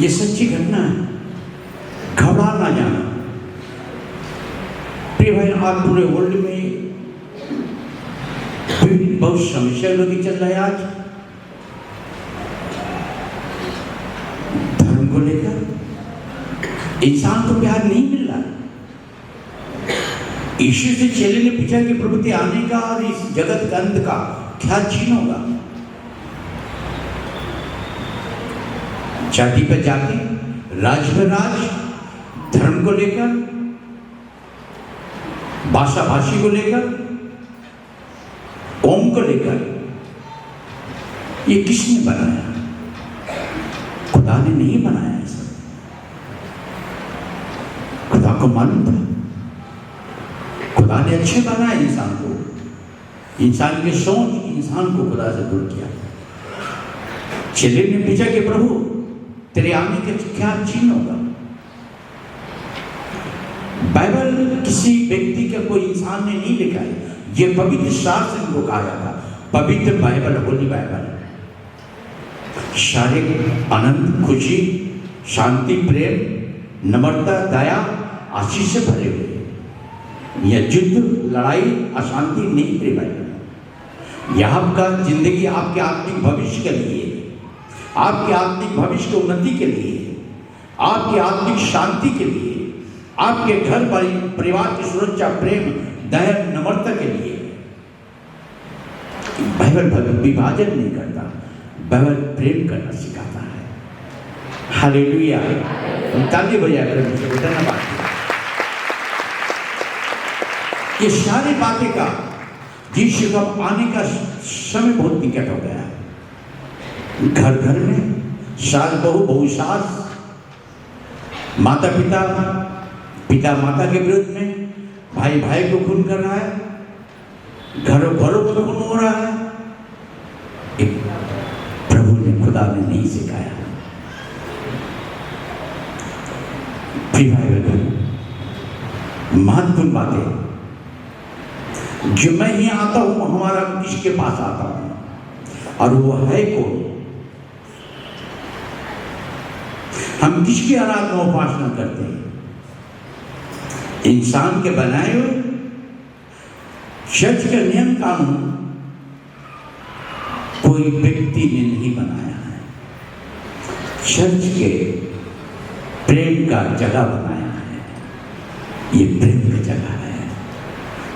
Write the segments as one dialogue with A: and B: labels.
A: ये सच्ची घटना है, घबरा ना जाना। प्रिय भाई, आज पूरे वर्ल्ड में बहुत समस्या लोग चल रहा है। आज धर्म को लेकर इंसान को प्यार नहीं मिल रहा। यीशु से चेले ने पूछा कि प्रभु के आने का और इस जगत का अंत का क्या चिन्ह होगा? जाति पर जाति, राज पर राज, धर्म को लेकर, भाषा भाषी को लेकर, कौम को लेकर, ये किसने बनाया? खुदा ने नहीं बनाया ऐसा। खुदा को मालूम था, खुदा ने अच्छे बनाया इंसान को, इंसान की सोच इंसान को खुदा से दूर किया। चेले ने पूछा कि प्रभु तेरे आने के क्या चिन्ह होगा? बाइबल किसी व्यक्ति का कोई इंसान ने नहीं लिखा है, ये पवित्र शास्त्र को कहा जाता, पवित्र बाइबल, होली बाइबल। शारीरिक आनंद, खुशी, शांति, प्रेम, नम्रता, दया, आशीष से भरे हुए। यह युद्ध, लड़ाई, अशांति नहीं प्रिय बाइबल। यह आपका जिंदगी आपके आत्मिक भविष्य के लिए, आपके आत्मिक भविष्य की उन्नति के लिए, आपकी आत्मिक शांति के लिए, आपके घर परिवार की सुरक्षा, प्रेम, दया, नम्रता के लिए। बाइबल विभाजन नहीं करता, बाइबल प्रेम करना सिखाता है। हालेलुया, ताली बजाकर धन्यवाद। ये सारी बातें का यीशु का आने का समय बहुत निकट हो गया। घर घर में सास बहू, बहू सास, माता पिता, पिता माता के विरुद्ध में, भाई भाई को खून कर रहा है, घरों घरों में खून हो रहा है। एक प्रभु ने, खुदा ने नहीं सिखाया। महत्वपूर्ण बातें, जो मैं ही आता हूं, हमारा किसके पास आता हूं और वो है कौन? हम किसकी आराधना उपासना करते हैं? इंसान के बनाए हुए चर्च का नियम कानून कोई व्यक्ति ने नहीं बनाया है। चर्च के प्रेम का जगह बनाया है। ये प्रेम की जगह है,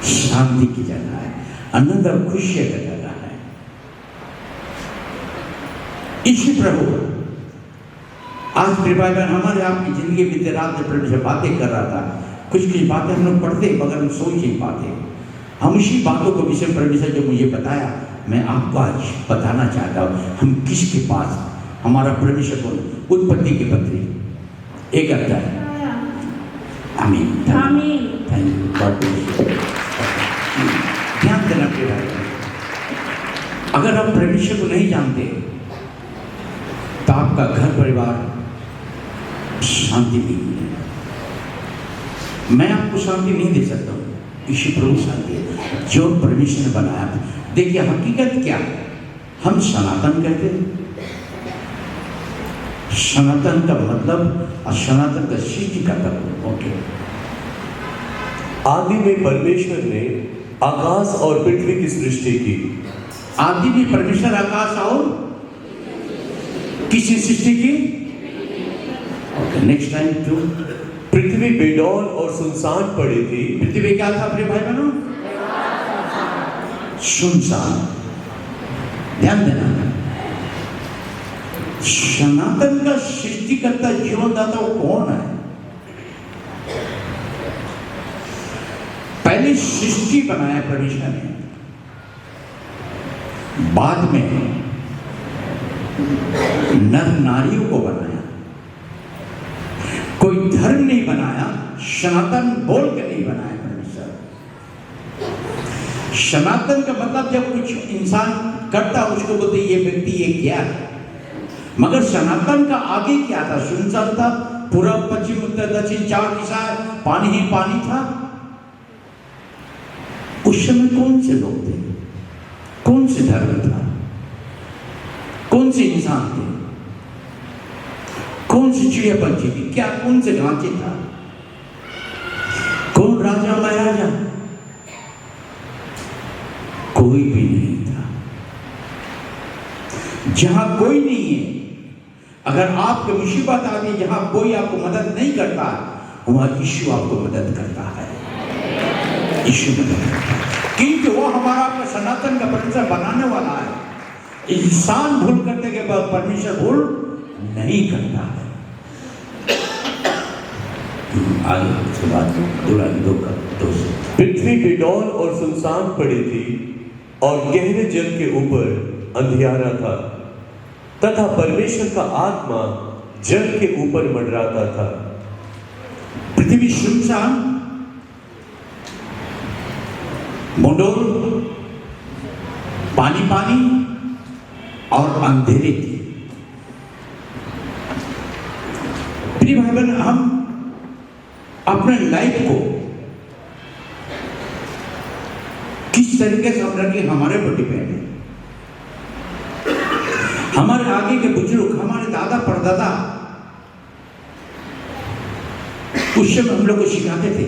A: शांति की जगह है, आनंद और खुशी की जगह है। इसी प्रभु आज कृपा कर हमारे आपकी जिंदगी बीते रात में प्रभु से बातें कर रहा था। कुछ बातें हम लोग पढ़ते मगर हम सोच नहीं पाते। हम इसी बातों को विषय परमेश्वर जो मुझे बताया, मैं आपको आज बताना चाहता हूँ। हम किसके पास, हमारा परमेश्वर को उत्पत्ति की पत्री 1 अध्याय। आमीन, थैंक यू। ध्यान देना प्रिय भाई, अगर आप परमेश्वर को नहीं जानते तो आपका घर परिवार शांति नहीं है। मैं आपको शांति नहीं दे सकता हूँ, इसी प्रभु शांति है जो परमेश्वर ने बनाया। देखिए हकीकत क्या है, हम सनातन कहते हैं। सनातन का मतलब और सनातन का सृष्टि का तत्व। ओके,
B: आदि में परमेश्वर ने आकाश और पृथ्वी की सृष्टि की।
A: आदि में परमेश्वर आकाश और किसी सृष्टि की। Okay, next time two.
B: पृथ्वी बेडौल और सुनसान पड़ी थी।
A: पृथ्वी क्या था प्रिय भाई बहनों? सुनसान। ध्यान देना, सनातन का सृष्टिकर्ता जीवनदाता वो कौन है? पहले सृष्टि बनाया परमेश्वर ने, बाद में नर नारियों को बनाया। कोई धर्म नहीं बनाया, सनातन बोल के नहीं बनाया परमेश्वर। सनातन का मतलब जब कुछ इंसान करता उसको बोलते ये व्यक्ति ये क्या है। मगर सनातन का आगे क्या था? सुनसान था, पूर्व पश्चिम उत्तर दक्षिण चार दिशा, पानी ही पानी था। उस समय कौन से लोग थे? कौन से धर्म था? कौन से इंसान थे? कौन सी चिड़िया पंछी थी, क्या कौन से ढांचे था, कौन राजा महाराजा, कोई भी नहीं था। जहां कोई नहीं है, अगर आपको मुसीबत आती है, जहां कोई आपको मदद नहीं करता, वहां यीशु आपको मदद करता है। यीशु मदद करता है क्योंकि वो हमारा आपका सनातन का परमेश्वर बनाने वाला है। इंसान भूल करने के बाद परमेश्वर भूल नहीं करता है। आगे उसके बाद
B: पृथ्वी बेडौल और सुनसान पड़ी थी और गहरे जल के ऊपर अंधियारा था, तथा परमेश्वर का आत्मा जल के ऊपर मंडराता था।
A: पृथ्वी सुनसान, मुंडोल, पानी पानी और अंधेरे थी। प्रिय भाई बहन, हम अपने लाइफ को किस तरीके से हम रखें हमारे पर डिपेंड है। हमारे आगे के बुजुर्ग, हमारे दादा परदादा उस समय हम लोग को सिखाते थे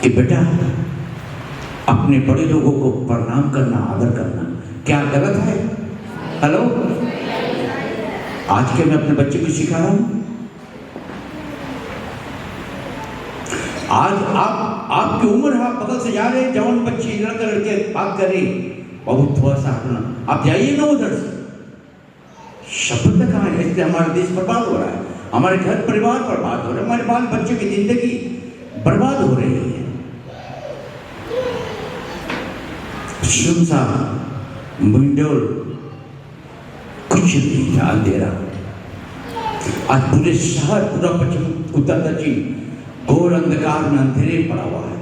A: कि बेटा अपने बड़े लोगों को प्रणाम करना, आदर करना। क्या गलत है? हेलो, आज के मैं अपने बच्चे को सिखा रहा हूं। आज आपकी उम्र है, आप बगल से जा रहे, जवान बच्ची लड़का लड़के बात कर रही, बहुत थोड़ा सा हटना, आप जाइए ना उधर से। शब्द कहाँ है? इसलिए हमारा देश बर्बाद हो रहा है, हमारे घर परिवार बर्बाद हो रहे, हमारे बाल बच्चों की जिंदगी बर्बाद हो रही है। सुनसान, मुंडोल, कुछ नहीं था, अंधेरा। आज पूरे शहर, पूरा पश्चिम उत्तर दक्षिण घोर अंधकार में अंधेरे पड़ा हुआ है।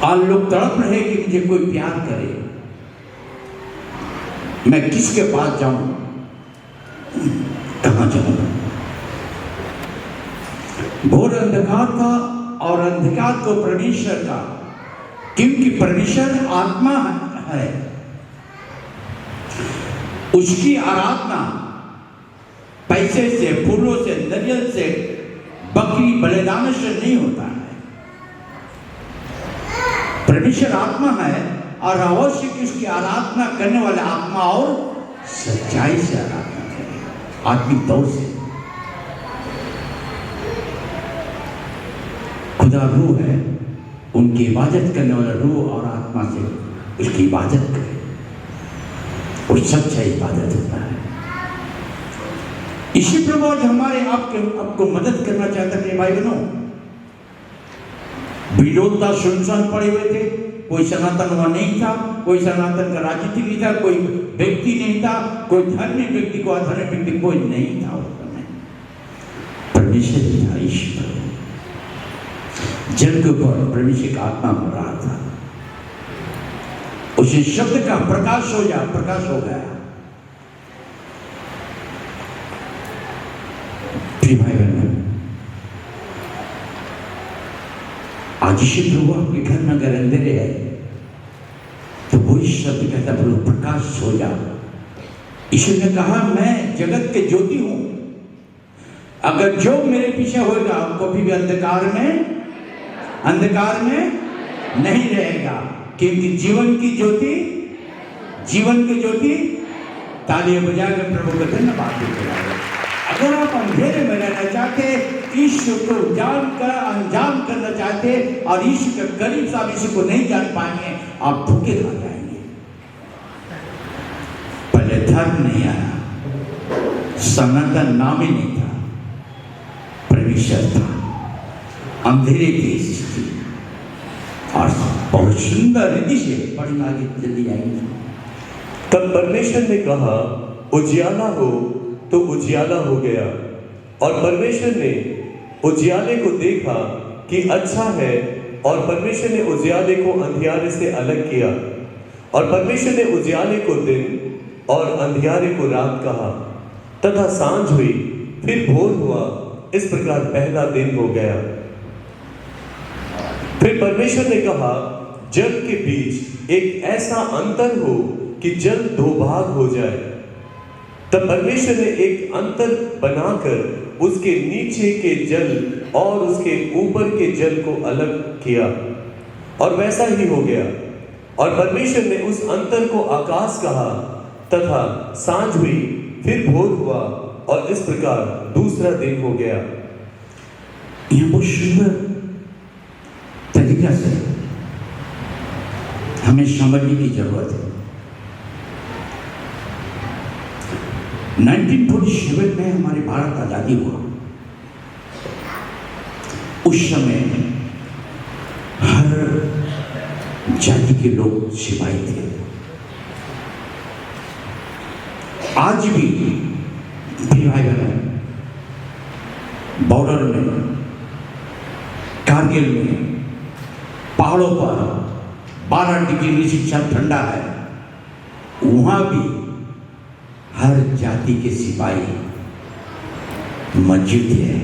A: आज लोग तड़प रहे कि मुझे कोई प्यार करे, मैं किसके पास जाऊं, कहां जाऊं। घोर अंधकार था और अंधकार को परमेश्वर का, क्योंकि परमेश्वर आत्मा है, उसकी आराधना पैसे से, फूलों से, नारियल से, बकरी बलिदान से नहीं होता है। परमेश्वर आत्मा है और अवश्य कि उसकी आराधना करने वाले आत्मा और सच्चाई से आराधना करें, आत्मिक तौर से। खुदा रूह है, उनकी इबादत करने वाला रूह और आत्मा से उसकी इबादत करें, और सच्चा इबादत होता है। इसी प्रभु आज हमारे आपको मदद करना चाहता है भाई बहनों। विरोधता सुनसान पड़े हुए थे, कोई सनातन वहां नहीं था, कोई सनातन का राजनीति नहीं था, कोई व्यक्ति नहीं था, कोई धर्मी व्यक्ति को अधर्मी व्यक्ति कोई नहीं था। उस समय परमेश्वर था, ईश्वर जल के ऊपर परमेश्वर का आत्मा बढ़ रहा था। उसी शब्द का प्रकाश हो गया। भाई बहन, आज इसी प्रभु आपके घर में अगर अंधेरे है तो वही शब्द कहता प्रभु प्रकाश हो जा। ईश्वर ने कहा मैं जगत के ज्योति हूं, अगर जो मेरे पीछे होगा कभी भी अंधकार में नहीं रहेगा, क्योंकि जीवन की ज्योति तालियां बजाकर प्रभु का धन्यवाद देते। अगर आप अंधेरे में रहना चाहते, ईश्वर को जानकर अनजान करना चाहते और ईश्वर के करीब से आप ईश्वर को नहीं जान पाएंगे, आप धोखे खा जाएंगे। पहले धर्म नहीं आया, सनातन नाम ही नहीं था, परमेश्वर था, अंधेरे की स्थिति और बहुत सुंदर रीति से पढ़ना आगे जल्दी जाएंगे।
B: तब परमेश्वर ने कहा उजियाला हो, तो उजियाला हो गया। और परमेश्वर ने उजियाले को देखा कि अच्छा है, और परमेश्वर ने उजियाले को अंधियारे से अलग किया। और परमेश्वर ने उजियाले को दिन और अंधियारे को रात कहा, तथा सांझ हुई, फिर भोर हुआ, इस प्रकार पहला दिन हो गया। फिर परमेश्वर ने कहा जल के बीच एक ऐसा अंतर हो कि जल दो भाग हो जाए, तब परमेश्वर ने एक अंतर बनाकर उसके नीचे के जल और उसके ऊपर के जल को अलग किया, और वैसा ही हो गया। और परमेश्वर ने उस अंतर को आकाश कहा, तथा सांझ हुई, फिर भोर हुआ, और इस प्रकार दूसरा दिन हो गया।
A: यह बहुत सुंदर तरीका से हमें समझने की जरूरत है। 1947 में हमारे भारत आजादी हुआ। उस समय हर जाति के लोग सिपाही थे। आज भी भाई बहन बॉर्डर में, कारगिल में, पहाड़ों पर 12 डिग्री सेल्सियस ठंडा है, वहां भी हर जाति के सिपाही मौजूद है,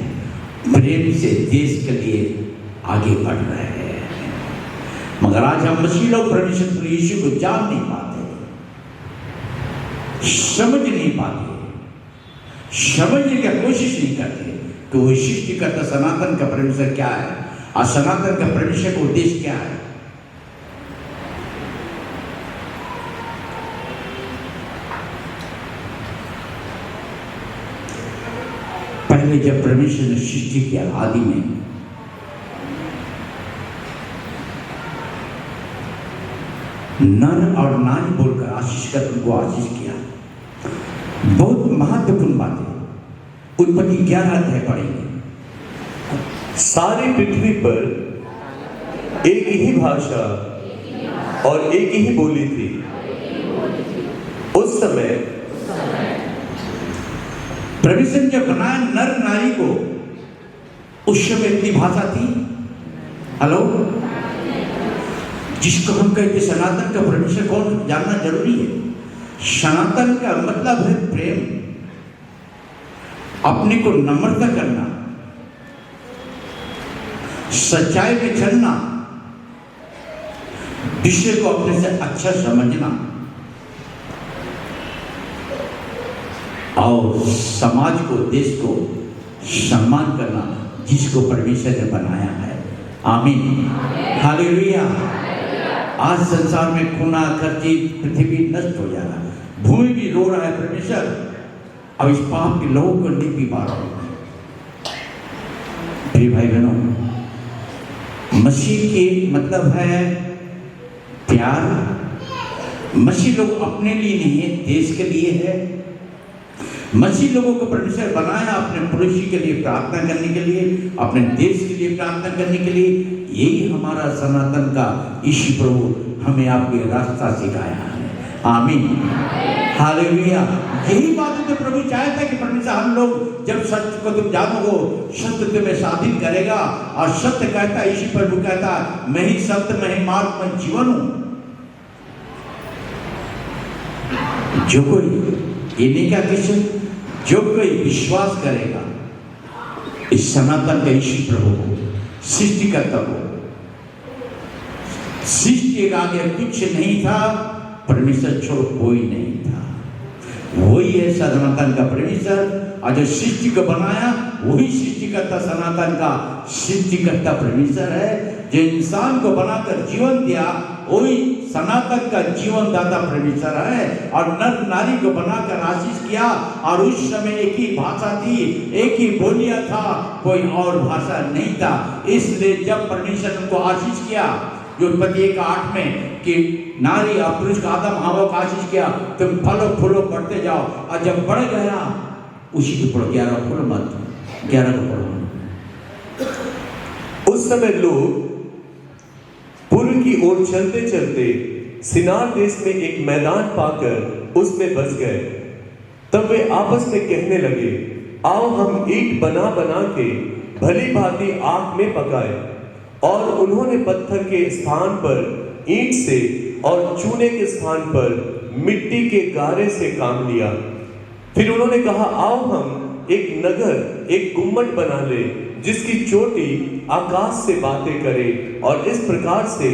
A: प्रेम से देश के लिए आगे बढ़ रहे हैं। मगर आज हम मसीह लोग परमेश्वर यीशु को जान नहीं पाते, समझ नहीं पाते, समझने की कोशिश नहीं करते कि वो सृष्टिकर्ता सनातन का परमेश्वर क्या है और सनातन का परमेश्वर का उद्देश्य क्या है। पहले जब परमेश्वर ने सृष्टि किया आदि में, नर और नारी बोलकर आशीष कर उनको आशीष किया। बहुत महत्वपूर्ण बात है। उत्पत्ति 11 अध्याय पढ़ेंगे।
B: सारी पृथ्वी पर एक ही भाषा और एक ही बोली थी। उस समय
A: परमेश्वर ने जब बनाया नर नारी को, उस समय इतनी भाषा थी? हेलो, जिसको हम कहते सनातन का परमेश्वर कौन जानना जरूरी है। सनातन का मतलब है प्रेम, अपने को नम्रता करना, सच्चाई में चलना, दूसरे को अपने से अच्छा समझना और समाज को, देश को सम्मान करना, जिसको परमेश्वर ने बनाया है। आमीन, हालेलुया। आज संसार में खूना खर्ची, पृथ्वी नष्ट हो जा रहा है, भूमि भी रो रहा है परमेश्वर, अब इस पाप के लोगों को नहीं पी पा रहा हूं। प्रिय भाई बहनों, मसीह की मतलब है प्यार। मसीह लोग अपने लिए नहीं है, देश के लिए है। मसीह लोगों को परमेश्वर बनाया अपने पड़ोसी के लिए प्रार्थना करने के लिए, अपने देश के लिए प्रार्थना करने के लिए। यही हमारा सनातन का यीशु प्रभु हमें आपके रास्ता सिखाया है। आमीन, हालेलुया। यही बात तो प्रभु चाहता है कि परमेश्वर हम लोग जब सत्य को तुम जानोगे, सत्य तुम्हें स्वाधीन करेगा। और सत्य कहता है, यीशु प्रभु कहता है, मैं ही सत्य, मैं ही मार्ग, मैं जीवन हूं। जो कोई ये नहीं क्या किसी, जो कोई विश्वास करेगा इस सनातन का यीशु प्रभु को, सृष्टिकर्ता को, सृष्टि के आगे कुछ नहीं था, परमेश्वर छोड़ कोई नहीं था। वही है सनातन का परमेश्वर। और जो सृष्टि को बनाया वही सृष्टिकर्ता सनातन का सृष्टिकर्ता परमेश्वर है। जो इंसान को बनाकर जीवन दिया वही सनातन का जीवन दाता परमेश्वर है। और नर नारी को बनाकर आशीष किया। और उस समय एक ही भाषा थी, एक ही बोलिया था, कोई और भाषा नहीं था। इसलिए जब परमेश्वर उनको आशीष किया, जो उत्पत्ति 1:8 में कि नारी और पुरुष का आदम हवा का आशीष किया, तुम फलो फूलो बढ़ते जाओ। और जब बढ़ गया, उसी को पढ़ो, 11 को पढ़ो मत, 11 को पढ़ो।
B: उस समय लोग पूर्व की ओर चलते चलते सिनार देश में एक मैदान पाकर उसमें बस गए। तब वे आपस में कहने लगे, आओ हम ईंट बना बना के भली भांति आग में पकाए। और उन्होंने पत्थर के स्थान पर ईंट से और चूने के स्थान पर मिट्टी के गारे से काम लिया। फिर उन्होंने कहा, आओ हम एक नगर, एक गुम्मट बना ले, जिसकी चोटी आकाश से बातें करे, और इस प्रकार से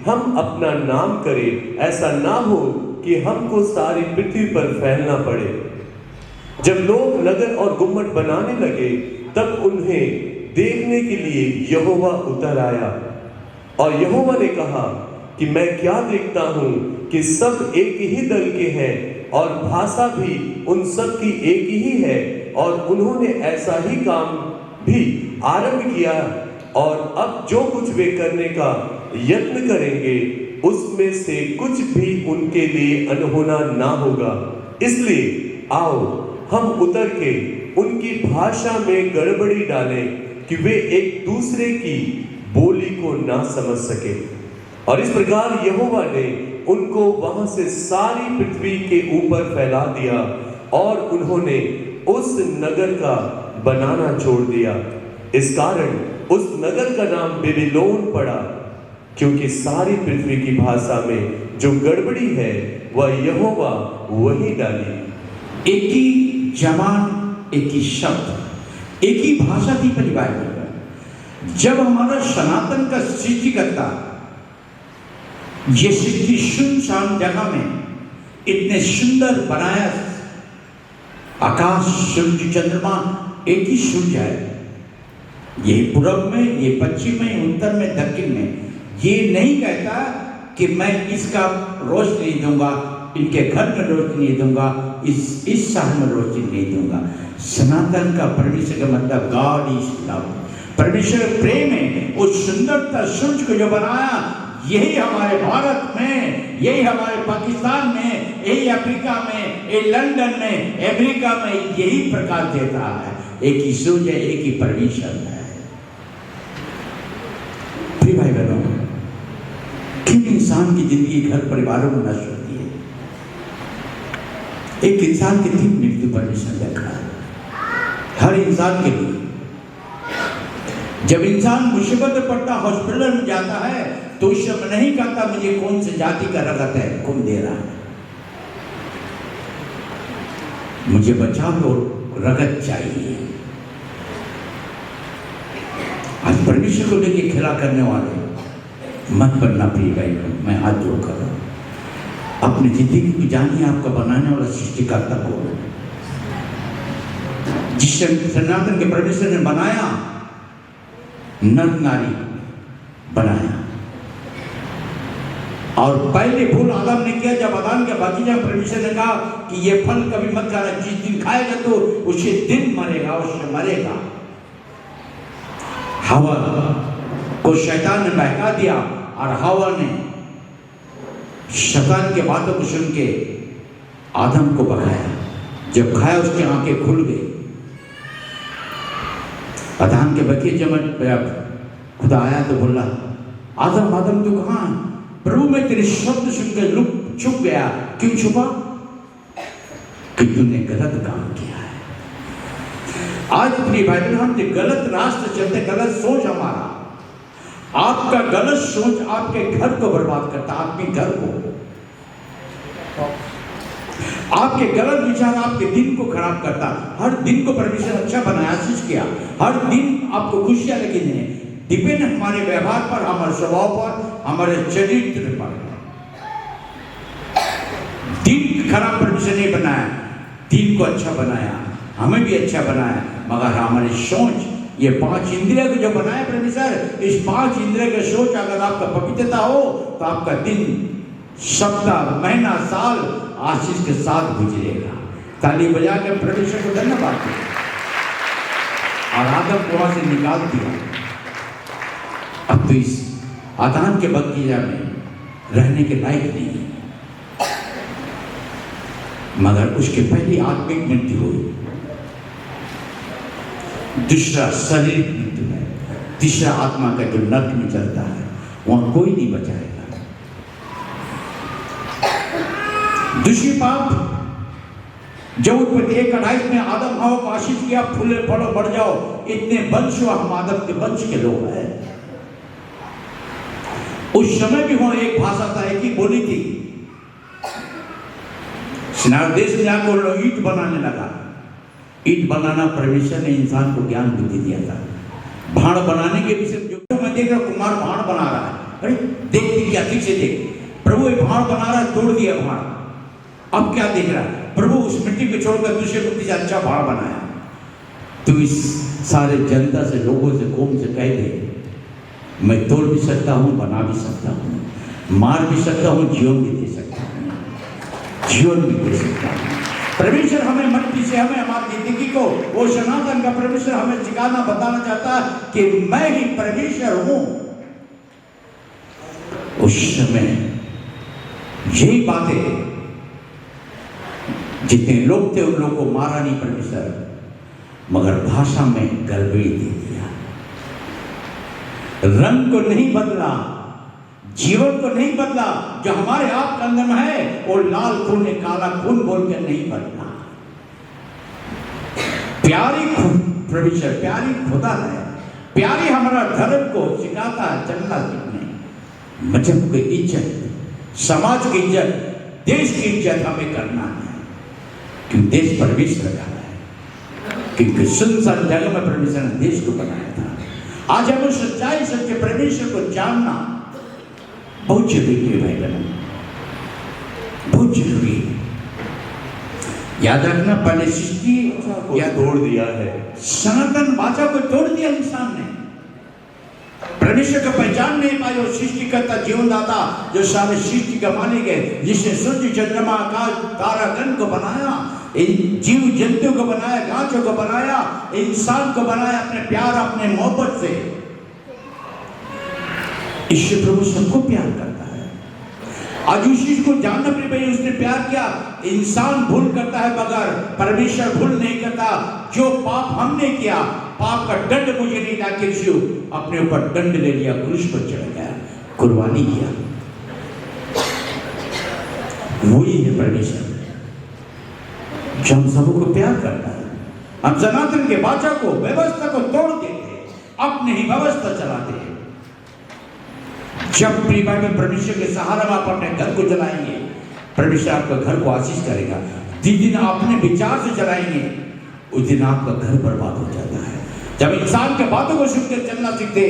B: हम अपना नाम करें, ऐसा ना हो कि हमको सारी पृथ्वी पर फैलना पड़े। जब लोग नगर और गुम्मट बनाने लगे, तब उन्हें देखने के लिए यहोवा उतर आया। और यहोवा ने कहा कि मैं क्या देखता हूं कि सब एक ही दल के हैं और भाषा भी उन सब की एक ही है, और उन्होंने ऐसा ही काम भी आरंभ किया, और अब जो कुछ वे करने का यत्न करेंगे उसमें से कुछ भी उनके लिए अनहोना ना होगा। इसलिए आओ हम उतर के उनकी भाषा में गड़बड़ी डालें कि वे एक दूसरे की बोली को ना समझ सके। और इस प्रकार यहोवा ने उनको वहां से सारी पृथ्वी के ऊपर फैला दिया, और उन्होंने उस नगर का बनाना छोड़ दिया। इस कारण उस नगर का नाम बेबीलोन पड़ा, क्योंकि सारी पृथ्वी की भाषा में जो गड़बड़ी है वह यहोवा वही डाली।
A: एक ही जबान, एक ही शब्द, एक ही भाषा थी पहली बाइबल में। जब हमारा सनातन का सृष्टिकर्ता ये सृष्टि सुनसान जगह में इतने सुंदर बनाया, आकाश, सूर्य, चंद्रमा एक ही सूर्य है, ये पूर्व में, ये पश्चिम में, उत्तर में, दक्षिण में। ये नहीं कहता कि मैं इसका रोशनी दूंगा, इनके घर में रोशनी दूंगा, इस शहर में रोशनी नहीं दूंगा। सनातन का परमेश्वर का मतलब गॉड इज लव, परमेश्वर प्रेम है। उस सुंदरता सूर्य को जो बनाया, यही हमारे भारत में, यही हमारे पाकिस्तान में, यही अफ्रीका में, यही लंदन में, अमेरिका में यही प्रकाश देता है। एक ही सूर्य, एक ही परमेश्वर है। प्रिय भाई बहनों, क्यों इंसान की जिंदगी घर परिवारों में नष्ट होती है? एक इंसान की तीन मृत्यु परमेश्वर रखा है हर इंसान के लिए। जब इंसान मुसीबत में पड़ता, हॉस्पिटल में जाता है, तो उस समय नहीं कहता मुझे कौन से जाति का रगत है, कौन दे रहा है, मुझे बचाव और रगत चाहिए। आज परमेश्वर को लेके खेला करने वाले मत बनना प्रिय भाई। मैं हाथ जोड़कर अपनी जिंदगी की जानिए, आपका बनाने वाला सृष्टिकर्ता को, जिस सनातन के परमेश्वर ने बनाया, नर नारी बनाया। और पहले भूल आदम ने किया, जब आदम के बगीचा परमेश्वर ने कहा कि ये फल कभी मत खाना, जिस दिन खाएगा तो उसे दिन मरेगा, उससे मरेगा। हवा को शैतान ने बहका दिया, और हवा ने शैतान के बातों को सुन के आदम को बकाया। जब खाया उसकी आंखें खुल गई। आदम के बगीचे में खुदा आया तो बोला, आदम आदम तू कहाँ है? प्रभु मैं तेरे शब्द सुनकर छुप गया। क्यों छुपा? कि तूने गलत काम किया है। आज प्रिय भाई बहन, हम गलत रास्ते चलते, गलत सोच हमारा, आपका गलत सोच आपके घर को बर्बाद करता, आपके घर को, आपके गलत विचार आपके दिन को खराब करता। हर दिन को परमेश्वर अच्छा बनाया, आशीष किया, हर दिन आपको खुशियां लेकिन है, डिपेंड हमारे व्यवहार पर, हमारे स्वभाव पर, हमारे चरित्र पर। दिन खराब परमेश्वर नहीं बनाया, दिन को अच्छा बनाया, हमें भी अच्छा बनाया, मगर हमारी सोच, ये 5 इंद्रिय को जो बनाया परमेश्वर, इस 5 इंद्रिय का सोच अगर आपका पवित्रता हो तो आपका दिन, सप्ताह, महीना, साल आशीष के साथ गुजरेगा। ताली बजा के परमेश्वर को धन्यवाद दिया। और आदम को वहां से निकाल दिया। अब तो इस आदम के बगीचा में रहने के लायक नहीं है, मगर उसके पहली आत्मिक मृत्यु हुई, दूसरा शरीर मृत्यु है, तीसरा आत्मा का जो नरक में चलता है, वहां कोई नहीं बचाएगा। दूसरी बात, जब उत्पत्ति 1:28 में आदम हवा को आशीष किया, फूले फलो बढ़ जाओ, इतने वंश हुआ, हम आदम के वंश के लोग हैं। उस समय भी वहां एक भाषा था, एक ही बोली थी। सिनार देश में आकर ईंट बनाने लगा। ईंट बनाना परमेश्वर ने इंसान को ज्ञान बुद्धि दिया था। भाड़ बनाने के विषय जो मैं देख रहा हूं, कुमार भाड़ बना रहा है। अरे देख क्या ठीक से देख, प्रभु ये भाड़ बना रहा है, तोड़ दिया भाड़। अब क्या देख रहा है? प्रभु उस मिट्टी को छोड़कर दूसरे मिट्टी से अच्छा पहाड़ बनाया। तू इस सारे जनता से, लोगों से, कौम से कह दे, मैं तोड़ भी सकता हूँ, बना भी सकता हूँ, मार भी सकता हूँ, जीवन भी दे सकता हूँ, जीवन भी दे सकता हूँ। परमेश्वर हमें मट्टी से, हमें हमारी जिंदगी को, वो सनातन का परमेश्वर हमें सिखाना, बताना चाहता है कि मैं ही परमेश्वर हूं। उस समय यही बातें, जितने लोग थे उन लोगों को मारा नहीं परमेश्वर, मगर भाषा में गड़बड़ी दे दिया, रंग को नहीं बदला, जीवन को नहीं बदला। जो हमारे आप के अंदर में है वो लाल खून ने काला खून बोलकर नहीं बदला। प्यारी परमेश्वर, प्यारी खुदा है, प्यारी हमारा धर्म को सिखाता है चलना सीखने, मजहब की इज्जत, समाज की इज्जत, देश की इज्जत हमें करना है, क्योंकि देश परमेश्वर का है, क्योंकि सुनसान जगह में परमेश्वर ने देश को बनाया था। आज हमें सच्चाई सच्चे परमेश्वर को जानना बहुत जरूरी है भाई बहन, बहुत जरूरी है। याद रखना, पहले सृष्टि
B: को तोड़ दिया है,
A: सनातन भाषा को तोड़ दिया इंसान ने, परमेश्वर को पहचान नहीं पाई। और सृष्टिकर्ता जीवनदाता जो सारे सृष्टि का मालिक है, जिसने सूर्य चंद्रमा आकाश तारागण को बनाया, इन जीव जंतु को बनाया, गाछों को बनाया, इंसान को बनाया अपने प्यार, अपने मोहब्बत से। ईश्वर प्रभु सबको प्यार करता है। आज उस चीज को जानना पड़ेगा, उसने प्यार किया। इंसान भूल करता है मगर परमेश्वर भूल नहीं करता। जो पाप हमने किया, पाप का दंड मुझे नहीं था कि यीशु अपने ऊपर दंड ले लिया, क्रूस पर चढ़ गया, कुर्बानी किया। वही है परमेश्वर जो हम सबको प्यार करता है। हम सनातन के वाचा को, व्यवस्था को तोड़ देते, अपने ही व्यवस्था चलाते हैं। जब प्रिय भाई परमेश्वर के सहारा में आप अपने घर को चलाएंगे, परमेश्वर आपका घर को आशीष करेगा। जिस दिन आप अपने विचार से चलाएंगे, उस दिन आपका घर बर्बाद हो जाता है। जब इंसान के बातों को सुनकर चलना सीखते,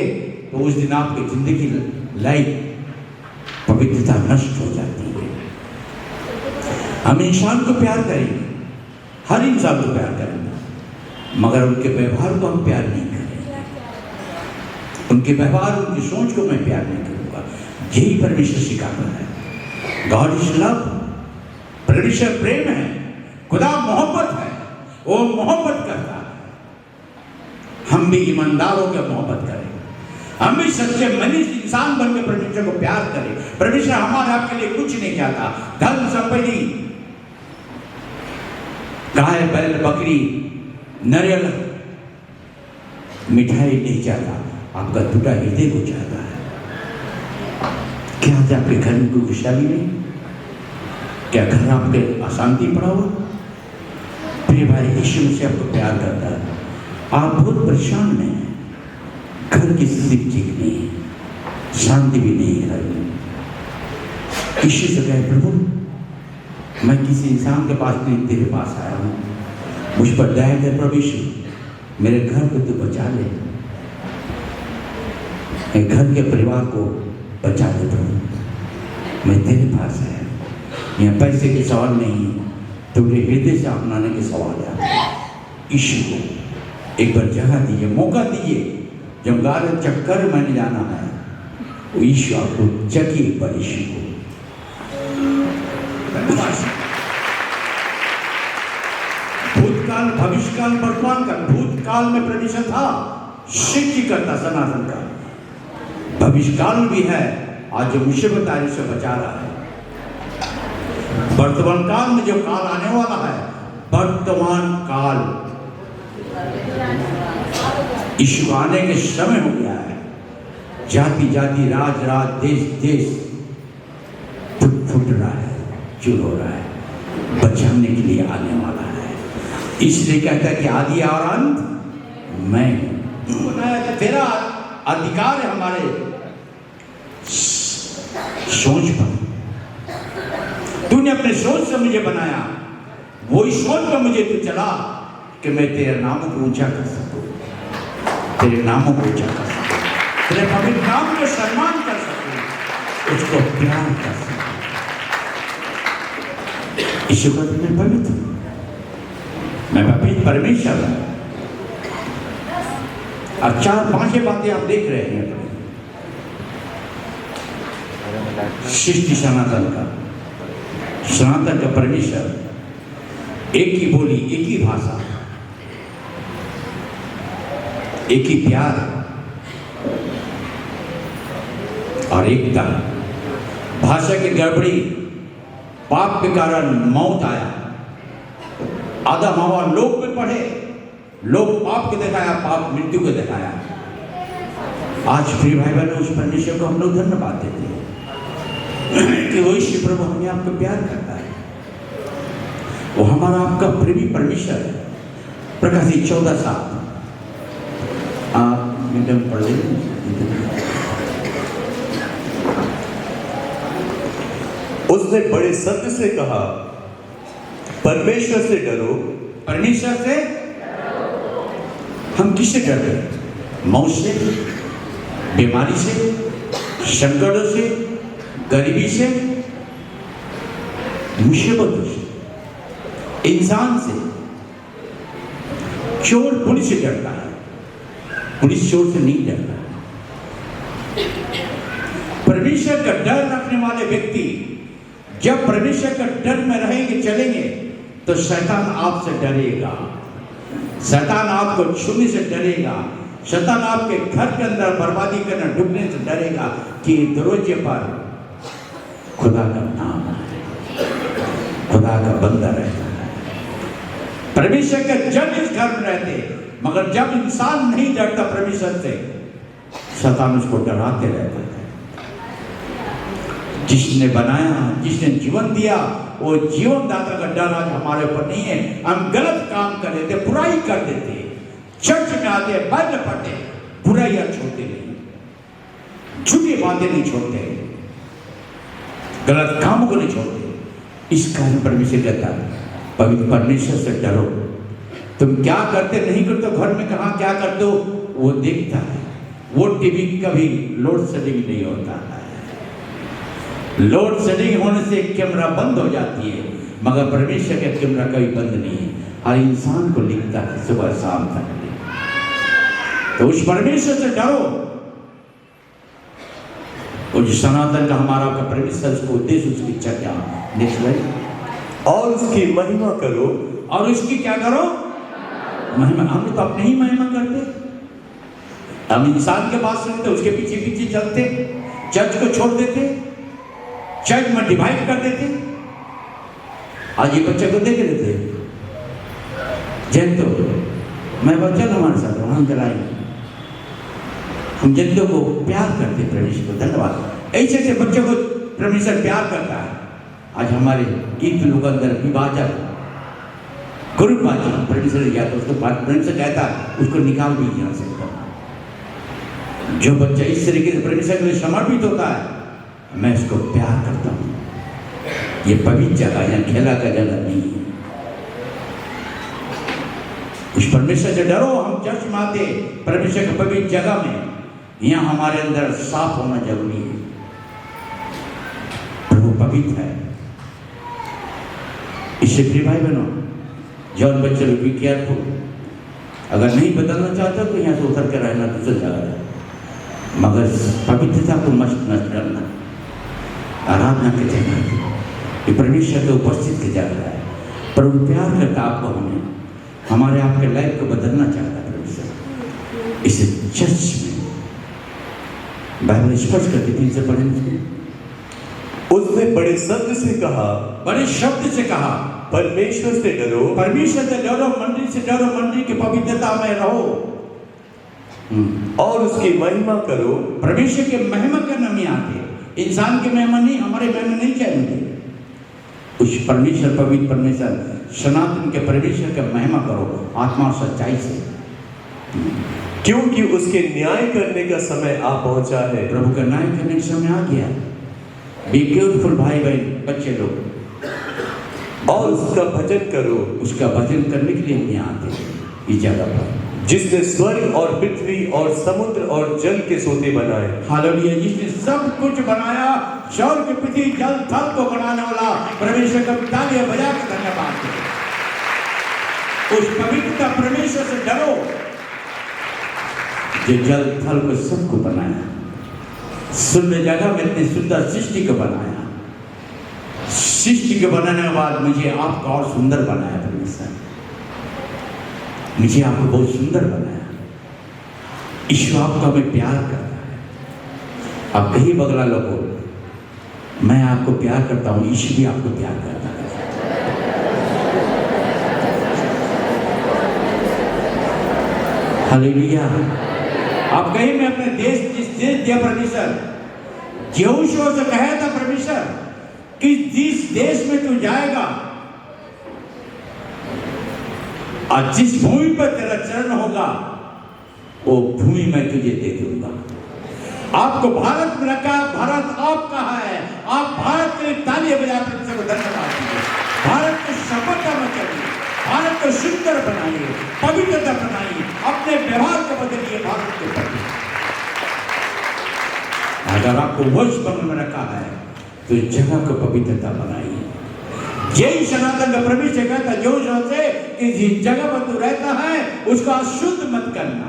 A: तो उस दिन आपकी जिंदगी लाइफ पवित्रता नष्ट हो जाती है। हम इंसान को प्यार करेंगे, हर इंसान को प्यार करेंगे, मगर उनके व्यवहार को हम प्यार नहीं करेंगे। उनके व्यवहार, उनकी सोच को मैं प्यार नहीं करूंगा। यही परमेश्वर सिखाता है। गॉड इज लव, परमेश्वर प्रेम है, खुदा मोहब्बत है, वो मोहब्बत करता है। हम भी ईमानदार होकर मोहब्बत करें, हम भी सच्चे मनुष्य इंसान बनकर परमेश्वर को प्यार करें। परमेश्वर हमारे आपके लिए कुछ नहीं चाहता, धन संपत्ति, गाय बैल बकरी नारियल मिठाई नहीं चाहता, आपका टूटा हृदय को चाहता है। क्या आज आपके घर में कोई खुशहाली नहीं? क्या घर आपके अशांति पड़ा हुआ? प्रिय भाई, यीशु मसीह आपको प्यार करता है। आप बहुत परेशान में हैं, घर की स्थिति ठीक नहीं है, शांति भी नहीं है घर में। यीशु से कहे, प्रभु मैं किसी इंसान के पास नहीं, तेरे पास आया हूँ, मुझ पर दया कर प्रभु यीशु, मेरे घर को तू बचा ले, मेरे घर के परिवार को बचा ले प्रभु, मैं तेरे पास आया। यहाँ पैसे के सवाल नहीं, तुम्हारे हृदय से अपनाने के सवाल है। यीशु को एक बार जगह दीजिए, मौका दीजिए। जब गारे चक्कर मैंने जाना है, वो यीशु आपको जगिए एक बार यीशु को। भूतकाल, भविष्यकाल, वर्तमान काल। भूतकाल में परमेश्वर था, सृष्टिकर्ता सनातन का। भविष्यकाल भी है, आज जो मुसीबत आई से बचा रहा है। वर्तमान काल में जो काल आने वाला है, वर्तमान काल यीशु आने के समय हो गया है। जाति जाति, राज राज, देश देश फुट रहा है, चूर हो रहा है, बचाने के लिए आने वाला है। इसलिए कहता है कि आदि और अंत मैं हूं। तेरा अधिकार है हमारे सोच पर। तूने अपने सोच से मुझे बनाया, वही सोच पर मुझे तू चला कि मैं तेरे नामों को ऊंचा कर सकूं, तेरे नामों को ऊंचा कर सकूं, तेरे पवित्र नाम का सम्मान कर सकूं, उसको प्यार कर सकूं। ईश्वर कहते मैं पवित्र हूं, मैं पवित्र परमेश्वर हूं। और 4-5 बातें आप देख रहे हैं अपने सृष्टि सनातन का परमेश्वर, एक ही बोली, एक ही भाषा, एक ही प्यार और एकता। भाषा की गड़बड़ी, पाप के कारण मौत आया, आदम हवा लोक में पढ़े, लोग पाप को दिखाया, पाप मृत्यु को दिखाया। आज प्रिय भाई बहनों, उस परमेश्वर को हम लोग धन्यवाद देते हैं कि वो ईश्वर प्रभु हमें आपको प्यार करता है, वो हमारा आपका प्रेमी परमेश्वर है। प्रकाशित 14:7 आप मिनट पढ़ लेंगे।
B: उसने बड़े सत्य से कहा, परमेश्वर से डरो।
A: परमेश्वर से हम किससे डरते हैं? मौत से, बीमारी से, संकटों से, गरीबी से, मुसीबतों से, इंसान से। चोर पुलिस से डरता है, पुलिस चोर से नहीं डरता। परमेश्वर का डर रखने वाले व्यक्ति जब परमेश्वर का डर में रहेंगे, चलेंगे, तो शैतान आपसे डरेगा, शैतान आपको छूने से डरेगा, शैतान आपके घर के अंदर बर्बादी करना, डूबने से डरेगा कि दरवाजे पर खुदा का नाम है, खुदा का बंदा रहता है। परमेश्वर के जन इस घर में रहते, मगर जब इंसान नहीं डरता परमेश्वर से, शैतान उसको डराते रहता है। जिसने बनाया, जिसने जीवन दिया, वो जीवन दाता का डर आज हमारे ऊपर नहीं है। हम गलत काम कर देते, बुराई कर देते, चर्च में आते, बाइबल पढ़ते, बुराइयां छोड़ते नहीं, झूठी बातें नहीं छोड़ते, गलत कामों को नहीं छोड़ते। इस कारण परमेश्वर कहता है पवित्र परमेश्वर से डरो। तुम क्या करते नहीं करते, घर में कहाँ क्या करते हो, वो देखता है। वो टीवी कभी लोड शेडिंग नहीं होता है, लोड शेडिंग होने से कैमरा बंद हो जाती है, मगर परमेश्वर का कैमरा कभी बंद नहीं है, हर इंसान को लिखता है सुबह शाम तक। तो उस परमेश्वर से डरो। वो जो सनातन का हमारा का परमेश्वर, उसको उद्देश्य, उसकी इच्छा क्या? Next line.
B: और उसकी महिमा करो।
A: और उसकी क्या करो? महिमा। हम तो अपने ही महिमा करते, हम इंसान के बात सुनते, उसके पीछे पीछे चलते, चर्च को छोड़ देते, चर्च में डिवाइड कर देते। आज ये बच्चे को देख लेते, जन तो मैं बच्चा हमारे साथ हम जलाएंगे, हम जनता को प्यार करते परमेश्वर को। धन्यवाद। ऐसे ऐसे बच्चों को परमेश्वर प्यार करता है। आज हमारे गीत लोगों अंदर विभाजन, ग्रुपबाजी परमेश्वर या तो उसको परमेश्वर कहता है उसको निकाल भी नहीं जा सकता। जो बच्चा इस तरीके से परमेश्वर के लिए समर्पित होता है, मैं उसको प्यार करता हूँ। ये पवित्र जगह या खेला का जगह नहीं है। उस परमेश्वर से डरो। हम चर्च में आते परमेश्वर की पवित्र जगह में, यहाँ हमारे अंदर साफ होना जरूरी है। प्रभु पवित्र है। इससे प्रिय भाई बहनों, जॉन बच्चे बी केयरफुल। अगर नहीं बदलना चाहते तो यहाँ से उतर कर रहना, दूसरी जगह है, मगर पवित्रता को मस्त नष्ट करना। आराधना की जगह, ये परमेश्वर के उपस्थित की जगह है। प्रभु प्यार करता आपको, हमें हमारे आपके लाइफ को बदलना चाहता है परमेश्वर। इस चर्च में बाइबल स्पष्ट करके 3 से पढ़ें।
B: उसने बड़े सत्य से कहा,
A: बड़े शब्द से कहा,
B: परमेश्वर से डरो।
A: परमेश्वर से डरो, मंदिर से डरो, मंदिर की पवित्रता में रहो
B: और उसकी महिमा करो।
A: परमेश्वर की महिमा करना में आते, इंसान की महिमा नहीं, हमारे महिमा नहीं चाहिए। उस परमेश्वर, पवित्र परमेश्वर, सनातन के परमेश्वर का महिमा करो आत्मा और सच्चाई से,
B: क्योंकि उसके न्याय करने का समय आ पहुंचा है।
A: प्रभु का न्याय करने का समय आ गया। बी केयरफुल भाई बहन, बच्चे लोग,
B: और उसका भजन करो।
A: उसका भजन करने के लिए हम यहाँ आते हैं इस जगह पर।
B: जिसने स्वर्ग और पृथ्वी और समुद्र और जल के सोते बनाए।
A: हालेलुया, जिसने सब कुछ बनाया, स्वर्ग पृथ्वी जल थल को बनाने वाला परमेश्वर का तालियां बजा के धन्यवाद करो। उस पवित्रता परमेश्वर से डरो जो जल थल को सबको बनाया, सुंदर जगह में इतनी सुंदर सृष्टि को बनाया। सृष्टि के बनाने के बाद मुझे आपको और सुंदर बनाया परमेश्वर, मुझे आपको बहुत सुंदर बनाया। ईश्वर आपको हमें प्यार करता है। आप कहीं बगला लोगों, मैं आपको प्यार करता हूं, ईश्वर भी आपको प्यार करता है। हालेलुया। आप कहीं में अपने देश, जिस देश दिया परमेश्वर, यहोशू से कहा था परमेश्वर कि जिस देश में तू जाएगा और जिस भूमि पर तेरा चरण होगा वो भूमि मैं तुझे दे दूंगा। आपको भारत में रखा, भारत आपका है। आप भारत के लिए तालियां बजा परमेश्वर को धन्यवाद दीजिए। भारत को सफलता में करिए, भारत को सुंदर बनाइए, पवित्रता बनाइए, अपने व्यवहार को बदलिए भारत के प्रति। अगर आपको वश बन में रखा है तो जगह को पवित्रता बनाइए। यही सनातन का परमेश्वर कहता जो से कि जिस जगह पर तू रहता है उसको अशुद्ध मत करना,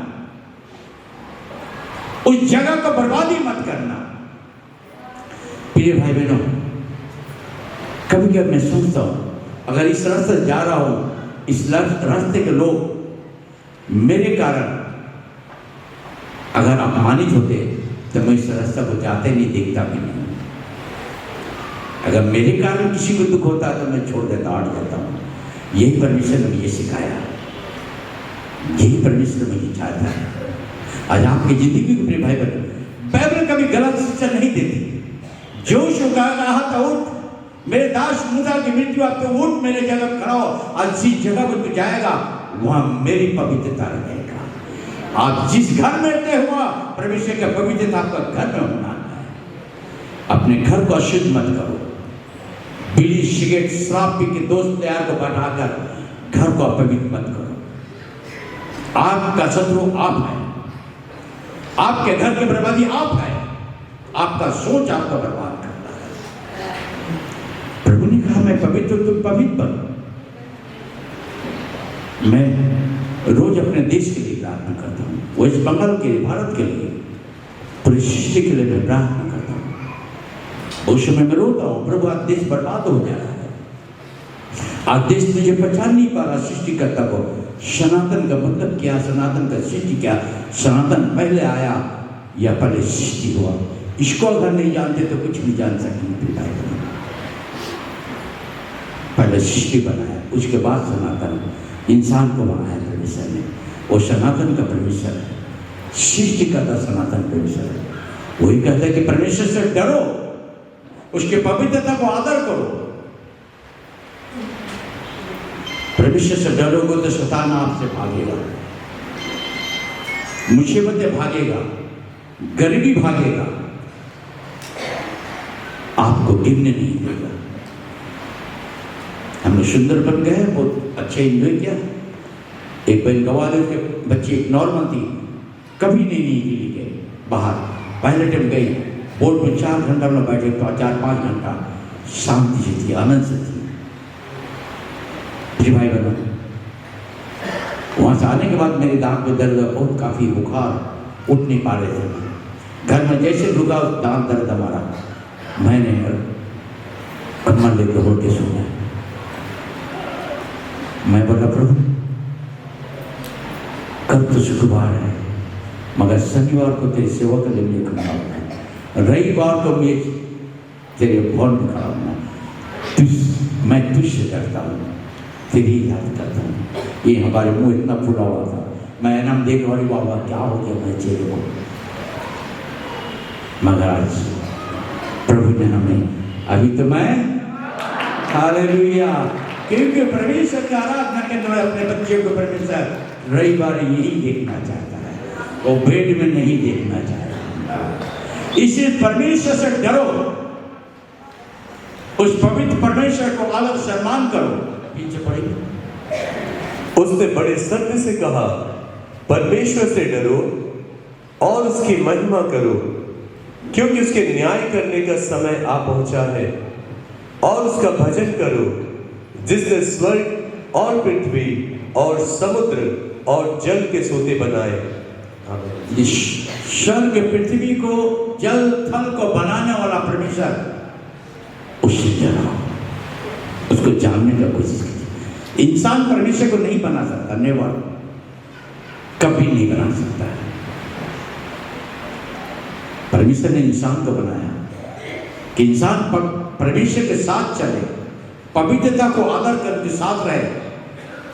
A: उस जगह को बर्बादी मत करना। प्रिय भाई बहनों, कभी कभी मैं सोचता हूं अगर इस रास्ते जा रहा हूं, इस रास्ते के लोग मेरे कारण अगर अपमानित होते तो मैं इस रास्ते को जाते नहीं, देखता भी नहीं। अगर मेरे कारण किसी को दुख होता है तो मैं छोड़ देता, हट जाता हूँ। यही परमेश्वर ने मुझे सिखाया, यही परमेश्वर मुझे चाहता है। आज आपकी जिंदगी को, प्रिय भाई बहन, बाइबल कभी गलत शिक्षा नहीं देती। जो कहा था उठ, मेरे दास मूसा की मृत्यु आप तो उठ, मेरे जगह खड़ा हो, आज जिस जगह पर तू जाएगा वहां मेरी पवित्रता रहेगा। आप जिस घर में रहते हुआ परमेश्वर का पवित्रता आपका घर में होना है। अपने घर को अशुद्ध मत करो। बीड़ी सिगरेट शराब पी के दोस्त यार को बैठाकर घर को अपवित्र मत करो। आपका शत्रु आप है, आपके घर की बर्बादी आप है, आपका सोच आपका बर्बाद करता है। प्रभु ने कहा मैं पवित्र, तुम पवित्र बनो। मैं रोज अपने देश के लिए प्रार्थना करता हूँ, वेस्ट बंगाल के लिए, भारत के लिए, पूरी सृष्टि के लिए मैं प्रार्थना करता हूँ। उस समय मैं रोता हूँ, प्रभु आज देश बर्बाद हो जा रहा है। आज देश मुझे पहचान नहीं पा रहा सृष्टिकर्ता को। सनातन का मतलब क्या, सनातन का सृष्टि क्या, सनातन पहले आया या पहले सृष्टि हुआ? इसको अगर नहीं जानते तो कुछ नहीं जान सकेंगे। पहले सृष्टि बनाया, उसके बाद सनातन इंसान को बनाया परमेश्वर ने। वो सनातन का परमेश्वर है, सृष्टि का सनातन परमेश्वर है। वही कहता है कि परमेश्वर से डरो, उसके पवित्रता को आदर करो। परमेश्वर से डरोगे तो शैतान आपसे भागेगा, मुसीबतें भागेगा, गरीबी भागेगा, आपको गिरने नहीं देगा। हमने सुंदरबन गए, बहुत अच्छे एंजॉय किया। एक बहन गवा दे, उसके बच्चे एक नॉर्मल थी, कभी नहीं निकली गए बाहर। पहले टाइम गई, बोट में 4 घंटा में बैठे, 4-5 घंटा शांति से थी, आनंद से थी। भाई बहनों, वहां से आने के बाद मेरी दांत में दर्द, बहुत काफी बुखार, उठ नहीं पा रहे थे। घर में जैसे रुका दांत दर्द हमारा, मैंने कम्बल लेकर होट के सोया। मैं बोला प्रभु कल तो शुक्रवार है, मगर शनिवार को तेरी सेवा के लिए खड़ा होना, रविवार को मैं तेरे भवन में खड़ा होना। मैं तुझसे डरता हूँ, तेरी याद करता हूँ। ये हमारे मुंह इतना फूला हुआ था, मैं नाम देख वाली बाबा क्या हो गया मेरे चेहरे को। मगर आज प्रभु ने हमें, अभी तो मैं हालेलुया, क्योंकि परमेश्वर की आराधना करने वाले अपने बच्चे को परमेश्वर रविवार यही देखना चाहता है, वो बेड में नहीं देखना चाहता। इसे परमेश्वर से डरो, उस पवित्र परमेश्वर को आदर सम्मान करो। पीछे पड़ेगी।
B: उसने बड़े सत्य से कहा, परमेश्वर से डरो और उसकी महिमा करो, क्योंकि उसके न्याय करने का समय आ पहुंचा है। और उसका भजन करो जिसने स्वर्ग और पृथ्वी और समुद्र और जल के सोते बनाए।
A: इस स्वर्ग पृथ्वी को, जल थल को बनाने वाला परमेश्वर, उससे डरो, उसको जानने का कोशिश कीजिए। इंसान परमेश्वर को नहीं बना सकता, नेवर, कभी नहीं बना सकता है। परमेश्वर ने इंसान को बनाया कि इंसान परमेश्वर के साथ चले, पवित्रता को आदर करके साथ रहे,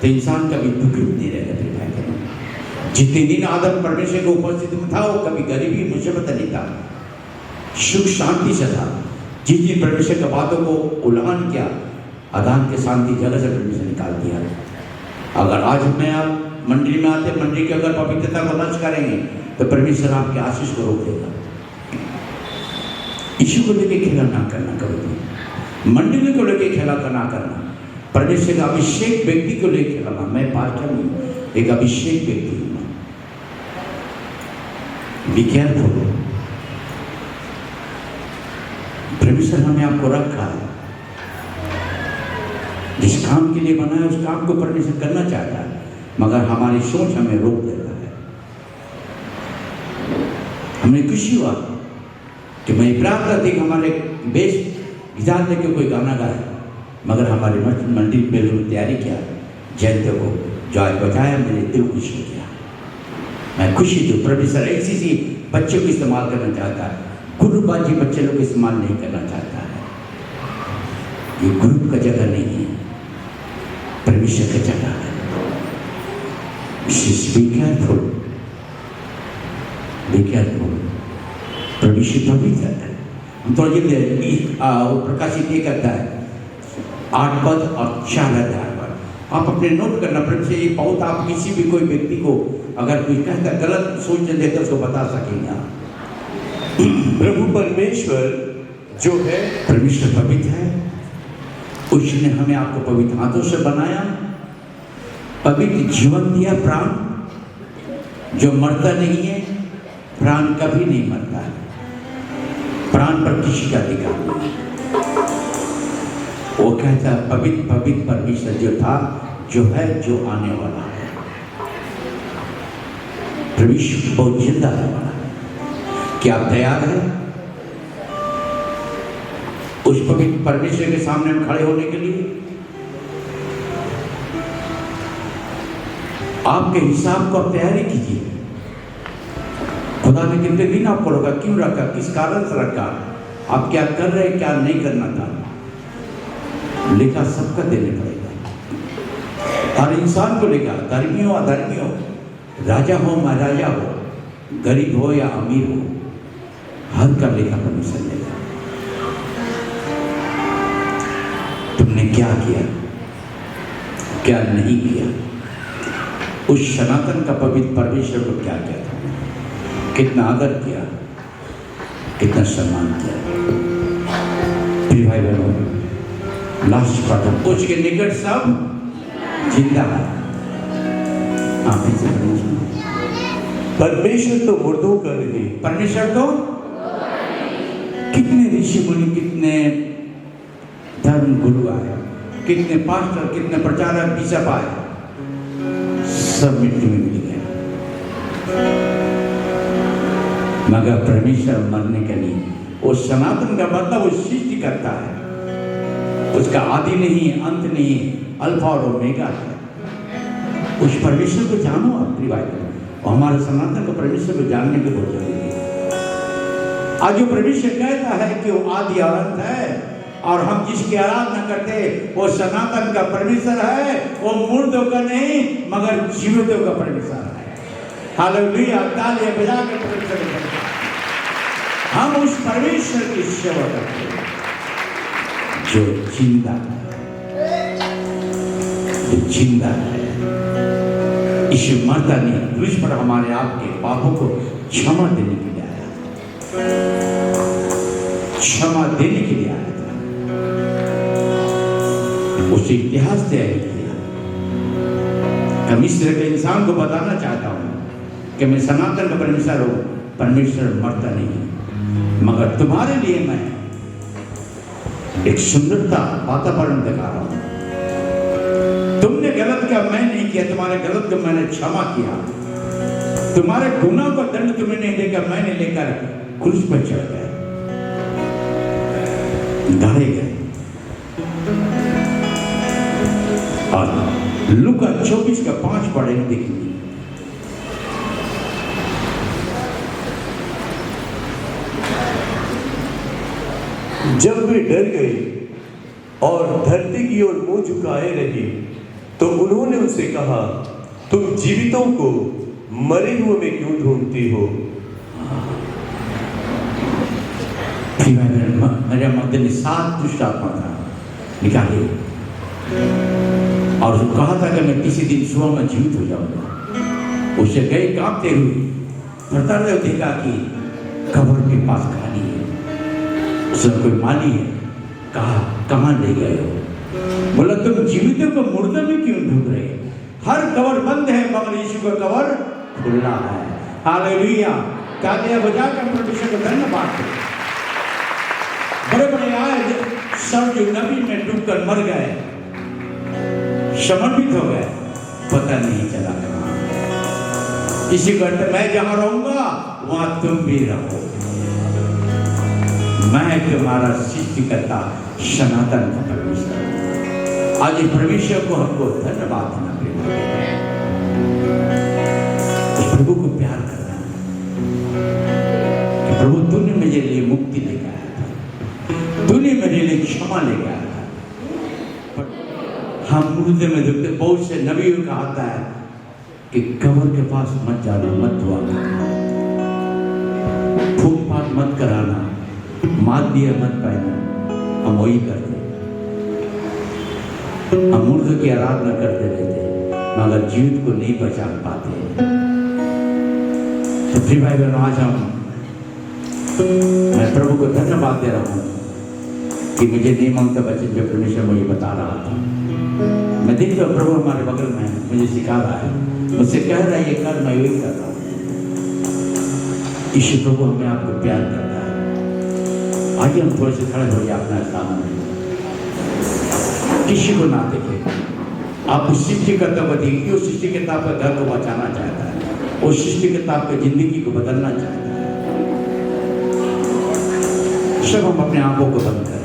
A: तो इंसान कभी दुखी नहीं रहेगा। जितने दिन आदम परमेश्वर के उपस्थिति में था, वो कभी गरीबी मुसीबत नहीं था, सुख शांति से था। जिस दिन परमेश्वर की बातों को उल्लंघन किया, आदान के शांति जगह से परमेश्वर निकाल दिया। अगर आज में आप मंडली में आते, मंडली की अगर पवित्रता को नष्ट करेंगे, तो परमेश्वर आपके आशीष को रोक देगा। यीशु को लेके खेला ना करना, कभी मंडली को लेके खेला ना करना, परमेश्वर का अभिषेक व्यक्ति को लेके खेला। मैं पास्टर नहीं, एक अभिषेक व्यक्ति हूँ। बी केयरफुल, परमेश्वर हमें आपको रखा है, जिस काम के लिए बनाया उस काम को परमेश्वर करना चाहता है, मगर हमारी सोच हमें रोक देता है। हमें खुशी हुआ कि मैं प्रार्थना थी कि हमारे बेस गिटार लेके कोई गाना गाए, मगर हमारी मंडली में तैयारी किया, जयंत को जो आज बजाया, मेरे दिल खुश हो गया। मैं खुशी थी। परमेश्वर ऐसी सी बच्चों को इस्तेमाल करना चाहता है, ग्रुपबाजी बच्चे लोग इस्तेमाल नहीं करना चाहता है। ये ग्रुप का जगह नहीं है, परमेश्वर का जगह है। Be careful, be careful. परमेश्वर पवित्र है। हम थोड़ा जल्दी प्रकाशित ये करता है 8 पद और 4 अध्याय पर आप अपने नोट करना। परमेश्वर ये बहुत, आप किसी भी कोई व्यक्ति को अगर कोई कहता गलत सोच देते तो उसको बता सकेंगे।
B: प्रभु परमेश्वर जो है,
A: परमेश्वर पवित्र है। उसने हमें आपको पवित्र हाथों से बनाया, पवित्र जीवन दिया, प्राण जो मरता नहीं है, प्राण कभी नहीं मरता है, प्राण पर किसी का अधिकार नहीं। वो कहता है पवित्र पवित्र परमेश्वर जो था, जो है, जो आने वाला है। परमेश्वर बहुत जिंदा है। क्या आप तैयार हैं उस पवित्र परमेश्वर के सामने हम खड़े होने के लिए? आपके हिसाब को आप तैयारी कीजिए। खुदा ने कितने दिन आपको रखा, क्यों रखा, किस कारण से रखा, आप क्या कर रहे हैं, क्या नहीं करना था, लेखा सबका देने पड़ेगा। हर इंसान को लेखा, धर्मी हो अधर्मी हो, राजा हो महाराजा हो, गरीब हो या अमीर हो, हर का लेखा परमेश्वर लेगा। तुमने क्या किया, क्या नहीं किया, उस सनातन का पवित्र परमेश्वर को क्या किया था, कितना आदर किया, कितना सम्मान किया। प्रिय भाई बहनों, लास्ट पाठ, उसके निकट सब जिंदा है। आप इसे
B: परमेश्वर तो मुर्दों का नहीं,
A: परमेश्वर तो कितने ऋषि मुनि, कितने धर्म गुरु आए, कितने पास्टर, कितने प्रचारक, बिशप आए, सब मिट्टी में मिल गए, मगर परमेश्वर मरने के लिए, वो सनातन का मतलब वो सृष्टि करता है, उसका आदि नहीं, अंत नहीं, अल्फा और ओमेगा है। उस परमेश्वर को जानो आप प्रिय भाई, और हमारे सनातन को परमेश्वर को जानने की बहुत जरूरी है। आज जो परमेश्वर कहता है कि वो आदि और अंत है, और हम जिसकी आराधना करते हैं वो सनातन का परमेश्वर है, वो मुर्दों का नहीं मगर जीवितों का परमेश्वर है। हालेलुया, तालियां बजा के परमेश्वर, हम उस परमेश्वर की सेवा करते हैं जो जिंदा है, जो जिंदा है। यीशु मरता नहीं, क्रूस पर हमारे आपके पापों को क्षमा देने के लिए आया था, क्षमा देने के लिए आया था। उसे इतिहास तैयार किया। मैं मिस्र के इंसान को बताना चाहता हूँ कि मैं सनातन का परमेश्वर हूँ, परमेश्वर मरता नहीं, मगर तुम्हारे लिए मैं एक सुंदरता वातावरण दिखा रहा हूं। तुमने गलत किया, मैं नहीं किया, तुम्हारे गलत को मैंने क्षमा किया, तुम्हारे गुनाह का दंड तुमने नहीं लेकर मैंने लेकर क्रूस पर चढ़ गए, गाड़े गए। और लूका 24:5 पढ़े देखिए।
B: जब वे डर गई और धरती की ओर मुंह झुकाए रही, तो उन्होंने उनसे कहा, तुम जीवितों को मरे हुए में क्यों ढूंढती हो?
A: मेरे मध्य में 7 दुष्ट आत्मा था, निकाले और उसको कहा था कि मैं किसी दिन सुबह में जीवित हो जाऊंगा। उससे गए कांपते हुए, फरता देखा कि कब्र के पास खाली है, उसने कोई माली है, कहा कहाँ ले गए हो? बोला तुम जीवितों को मुर्दों में क्यों ढूंढ रहे हो? हर कब्र बंद है मगर यीशु का कब्र खुला है। हालेलुया, तालियां बजाकर परमेश्वर को धन्यवाद करें। बड़े बड़े आए सब जो नबी में डूबकर मर गए, समर्पित हो गए, पता नहीं चला कहाँ। इसी करते मैं जहां रहूंगा वहां तुम भी रहो। मैं तुम्हारा सृष्टिकर्ता सनातन का परमेश्वर। आज परमेश्वर को हमको धन्यवाद देना पड़ेगा, प्रभु को प्यार करना कि प्रभु तूने मेरे लिए मुक्ति लेकर आया था, तूने मेरे लिए क्षमा लेकर आया था। हम मुर्दे में दुखते, बहुत से नबियों का आता है कि कब्र के पास मत जाना, मत दुआ करना, फूट-फाट मत कराना, मात दिया मत पाना। हम वही करते, हम मूर्ख की आराधना करते रहते, मगर जीवित को नहीं पहचान पाते। तो प्रिय भाई बहनों, आज मैं प्रभु को धन्यवाद दे रहा हूँ कि मुझे नहीं मांगता वचन जो परमेश्वर मुझे बता रहा था। मैं देखता हूँ प्रभु हमारे बगल में मुझे सिखा रहा है, मुझसे कह रहा है ये कर, मैं वही कर रहा हूँ। ईश्वर प्रभु हमें आपको प्यार करता है। आइए हम थोड़े से खड़े हो जाए अपना सामने, किसी को ना देखे, आप उस सृष्टिकर्ता को देखिए, उस सृष्टिकर्ता आपका घर को बचाना चाहता है, उस सृष्टिकर्ता आपकी जिंदगी को बदलना चाहता है। सब हम अपने आंखों को बंद करें।